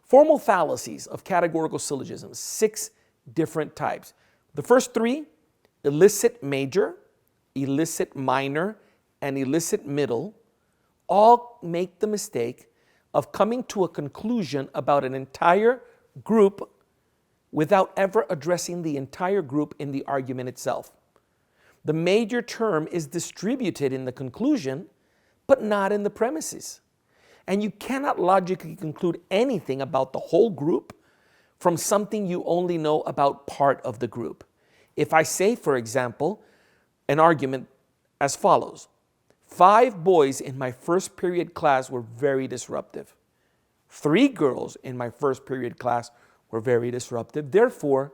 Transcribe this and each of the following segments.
Formal fallacies of categorical syllogisms, 6 different types. The first 3, illicit major, illicit minor, and illicit middle, all make the mistake of coming to a conclusion about an entire group without ever addressing the entire group in the argument itself. The major term is distributed in the conclusion, but not in the premises. And you cannot logically conclude anything about the whole group from something you only know about part of the group. If I say, for example, an argument as follows: 5 boys in my first period class were very disruptive. 3 girls in my first period class were very disruptive. Therefore,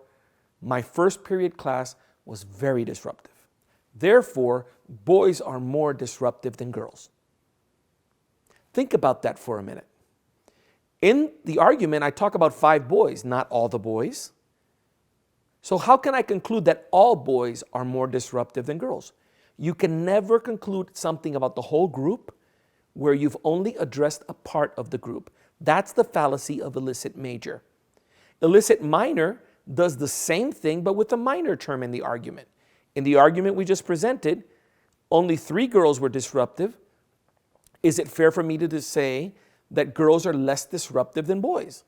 my first period class was very disruptive. Therefore, boys are more disruptive than girls. Think about that for a minute. In the argument, I talk about 5 boys, not all the boys. So how can I conclude that all boys are more disruptive than girls? You can never conclude something about the whole group where you've only addressed a part of the group. That's the fallacy of illicit major. Illicit minor does the same thing, but with a minor term in the argument. In the argument we just presented, only 3 girls were disruptive. Is it fair for me to say that girls are less disruptive than boys?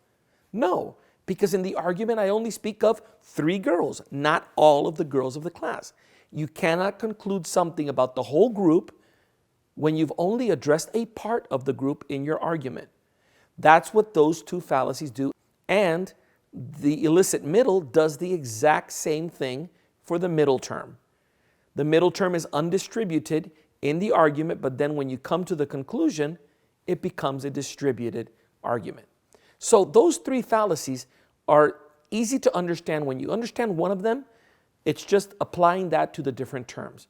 No, because in the argument I only speak of 3 girls, not all of the girls of the class. You cannot conclude something about the whole group when you've only addressed a part of the group in your argument. That's what those 2 fallacies do. And the illicit middle does the exact same thing for the middle term. The middle term is undistributed in the argument, but then when you come to the conclusion, it becomes a distributed argument. So those 3 fallacies are easy to understand. When you understand one of them, it's just applying that to the different terms.